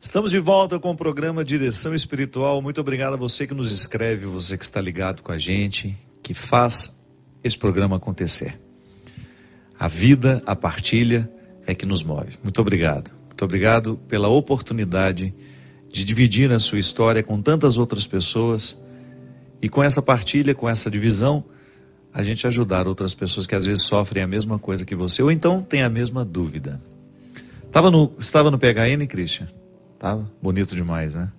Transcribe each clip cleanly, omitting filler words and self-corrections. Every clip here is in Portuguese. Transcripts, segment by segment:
Estamos de volta com o programa Direção Espiritual. Muito obrigado a você que nos escreve, você que está ligado com a gente, que faz esse programa acontecer. A vida, a partilha é que nos move. Muito obrigado. Muito obrigado pela oportunidade de dividir a sua história com tantas outras pessoas e com essa partilha, com essa divisão, a gente ajudar outras pessoas que às vezes sofrem a mesma coisa que você ou então têm a mesma dúvida. Estava no PHN, Christian? Tava bonito demais, né?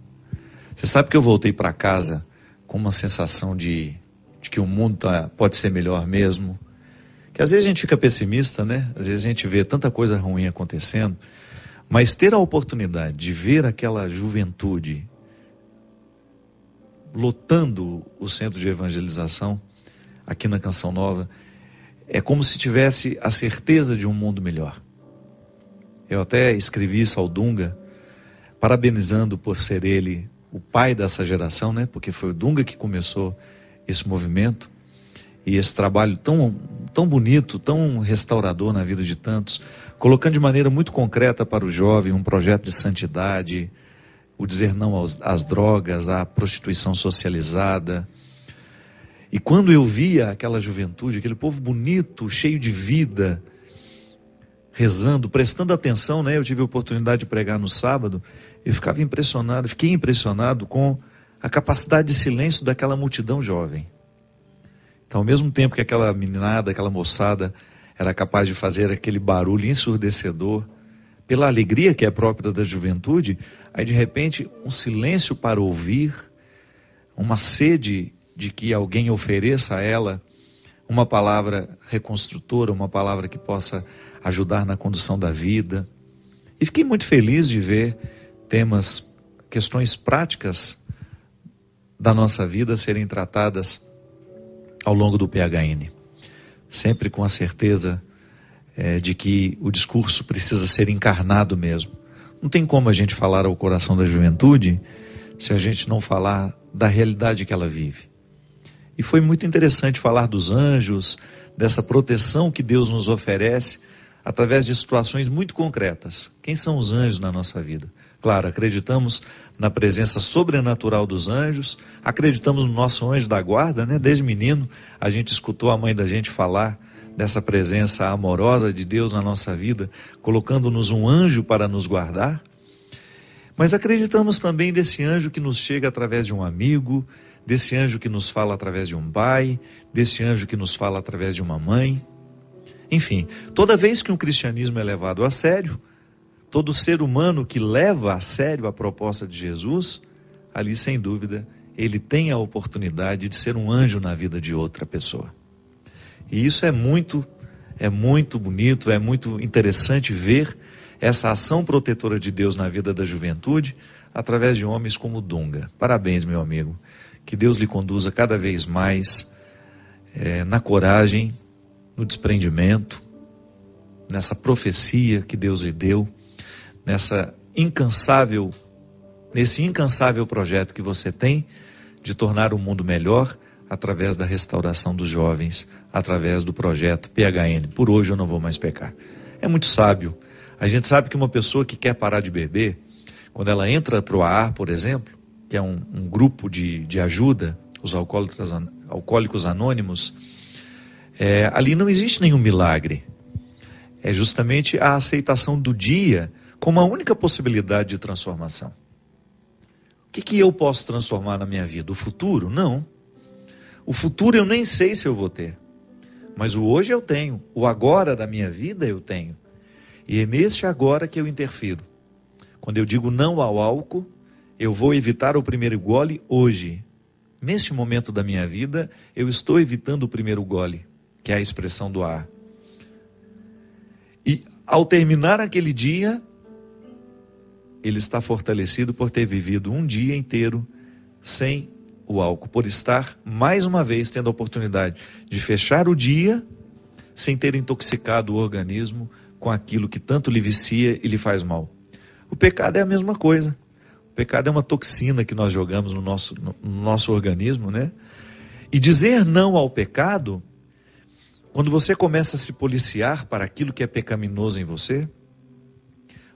Você sabe que eu voltei para casa com uma sensação de que o mundo pode ser melhor mesmo. Que às vezes a gente fica pessimista, né? Às vezes a gente vê tanta coisa ruim acontecendo. Mas ter a oportunidade de ver aquela juventude lotando o centro de evangelização aqui na Canção Nova, é como se tivesse a certeza de um mundo melhor. Eu até escrevi isso ao Dunga, parabenizando por ser ele o pai dessa geração, né? Porque foi o Dunga que começou esse movimento e esse trabalho tão bonito, tão restaurador na vida de tantos, colocando de maneira muito concreta para o jovem um projeto de santidade, o dizer não às drogas, à prostituição socializada. E quando eu via aquela juventude, aquele povo bonito, cheio de vida, rezando, prestando atenção, né? Eu tive a oportunidade de pregar no sábado, eu fiquei impressionado com a capacidade de silêncio daquela multidão jovem. Então, ao mesmo tempo que aquela meninada, aquela moçada era capaz de fazer aquele barulho ensurdecedor, pela alegria que é própria da juventude, aí de repente um silêncio para ouvir, uma sede de que alguém ofereça a ela uma palavra reconstrutora, uma palavra que possa ajudar na condução da vida. E fiquei muito feliz de ver questões práticas da nossa vida serem tratadas ao longo do PHN. Sempre com a certeza de que o discurso precisa ser encarnado mesmo. Não tem como a gente falar ao coração da juventude se a gente não falar da realidade que ela vive. E foi muito interessante falar dos anjos, dessa proteção que Deus nos oferece através de situações muito concretas. Quem são os anjos na nossa vida? Claro, acreditamos na presença sobrenatural dos anjos, acreditamos no nosso anjo da guarda, né? Desde menino a gente escutou a mãe da gente falar dessa presença amorosa de Deus na nossa vida, colocando-nos um anjo para nos guardar. Mas acreditamos também desse anjo que nos chega através de um amigo, desse anjo que nos fala através de um pai, desse anjo que nos fala através de uma mãe. Enfim, toda vez que um cristianismo é levado a sério, todo ser humano que leva a sério a proposta de Jesus, ali sem dúvida, ele tem a oportunidade de ser um anjo na vida de outra pessoa. E isso é muito bonito, é muito interessante ver essa ação protetora de Deus na vida da juventude, através de homens como Dunga. Parabéns, meu amigo. Que Deus lhe conduza cada vez mais na coragem, no desprendimento, nessa profecia que Deus lhe deu, nesse incansável projeto que você tem de tornar o mundo melhor através da restauração dos jovens, através do projeto PHN. Por hoje eu não vou mais pecar. É muito sábio. A gente sabe que uma pessoa que quer parar de beber, quando ela entra para o AA, por exemplo, que é um grupo de ajuda, os alcoólicos anônimos, ali não existe nenhum milagre. É justamente a aceitação do dia como a única possibilidade de transformação. O que eu posso transformar na minha vida? O futuro? Não. O futuro eu nem sei se eu vou ter. Mas o hoje eu tenho. O agora da minha vida eu tenho. E é neste agora que eu interfiro. Quando eu digo não ao álcool, eu vou evitar o primeiro gole hoje. Neste momento da minha vida, eu estou evitando o primeiro gole, que é a expressão do ar. E ao terminar aquele dia, ele está fortalecido por ter vivido um dia inteiro sem o álcool, por estar mais uma vez tendo a oportunidade de fechar o dia sem ter intoxicado o organismo com aquilo que tanto lhe vicia e lhe faz mal. O pecado é a mesma coisa. O pecado é uma toxina que nós jogamos no nosso organismo, né? E dizer não ao pecado, quando você começa a se policiar para aquilo que é pecaminoso em você,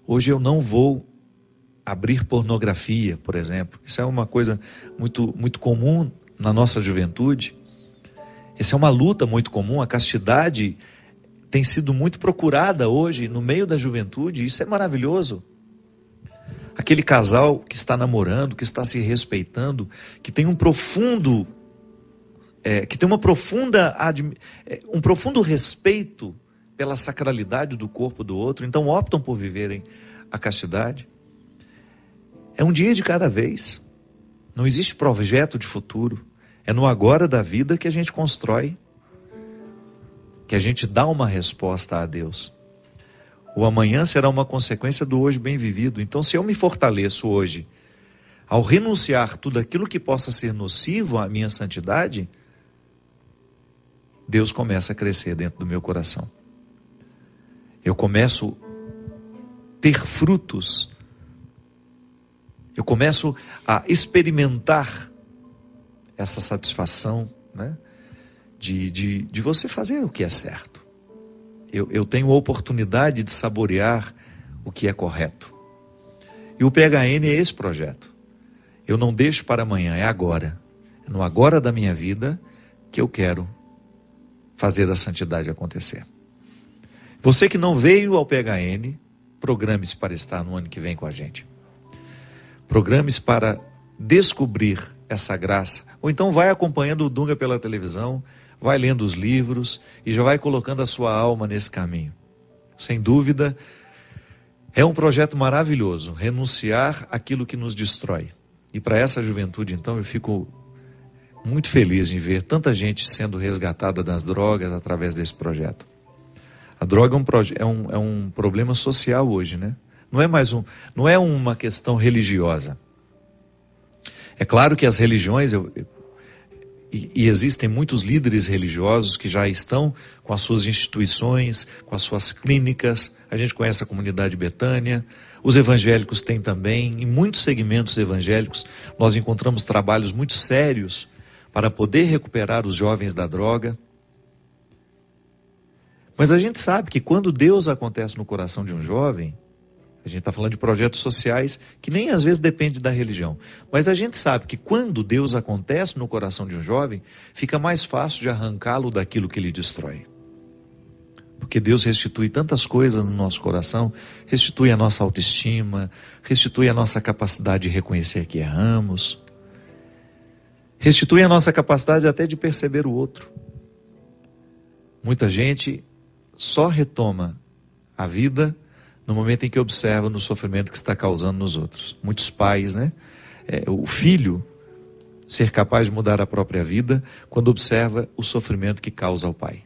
hoje eu não vou abrir pornografia, por exemplo. Isso é uma coisa muito comum na nossa juventude. Essa é uma luta muito comum. A castidade tem sido muito procurada hoje no meio da juventude. Isso é maravilhoso. Aquele casal que está namorando, que está se respeitando, que tem um profundo respeito pela sacralidade do corpo do outro, então optam por viverem a castidade. É um dia de cada vez. Não existe projeto de futuro. É no agora da vida que a gente constrói, que a gente dá uma resposta a Deus. O amanhã será uma consequência do hoje bem vivido. Então, se eu me fortaleço hoje, ao renunciar tudo aquilo que possa ser nocivo à minha santidade, Deus começa a crescer dentro do meu coração. Eu começo a ter frutos. Eu começo a experimentar essa satisfação, né, de você fazer o que é certo. Eu tenho a oportunidade de saborear o que é correto. E o PHN é esse projeto. Eu não deixo para amanhã, é agora. É no agora da minha vida que eu quero fazer a santidade acontecer. Você que não veio ao PHN, programe-se para estar no ano que vem com a gente. Programe-se para descobrir essa graça. Ou então vai acompanhando o Dunga pela televisão, vai lendo os livros e já vai colocando a sua alma nesse caminho. Sem dúvida, é um projeto maravilhoso, renunciar àquilo que nos destrói. E para essa juventude, então, eu fico muito feliz em ver tanta gente sendo resgatada das drogas através desse projeto. A droga é um problema social hoje, né? Não é uma questão religiosa. É claro que as religiões, e existem muitos líderes religiosos que já estão com as suas instituições, com as suas clínicas. A gente conhece a comunidade Betânia, os evangélicos têm também, em muitos segmentos evangélicos, nós encontramos trabalhos muito sérios para poder recuperar os jovens da droga. Mas a gente sabe que quando Deus acontece no coração de um jovem, a gente está falando de projetos sociais que nem às vezes depende da religião. Mas a gente sabe que quando Deus acontece no coração de um jovem, fica mais fácil de arrancá-lo daquilo que lhe destrói. Porque Deus restitui tantas coisas no nosso coração, restitui a nossa autoestima, restitui a nossa capacidade de reconhecer que erramos, restitui a nossa capacidade até de perceber o outro. Muita gente só retoma a vida no momento em que observa no sofrimento que está causando nos outros. Muitos pais, né? O filho ser capaz de mudar a própria vida quando observa o sofrimento que causa ao pai,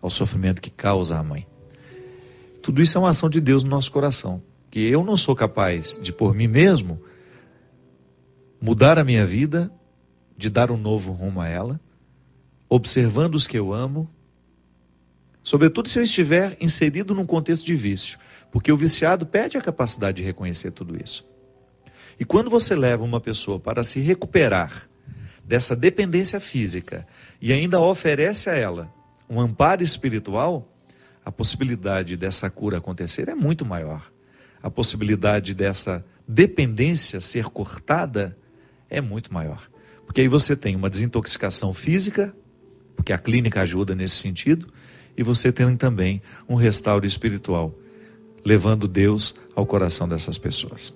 ao sofrimento que causa à mãe. Tudo isso é uma ação de Deus no nosso coração, que eu não sou capaz de, por mim mesmo, mudar a minha vida, de dar um novo rumo a ela, observando os que eu amo, sobretudo se eu estiver inserido num contexto de vício, porque o viciado perde a capacidade de reconhecer tudo isso. E quando você leva uma pessoa para se recuperar dessa dependência física e ainda oferece a ela um amparo espiritual, a possibilidade dessa cura acontecer é muito maior. A possibilidade dessa dependência ser cortada é muito maior. Porque aí você tem uma desintoxicação física, porque a clínica ajuda nesse sentido, e você tem também um restauro espiritual, levando Deus ao coração dessas pessoas.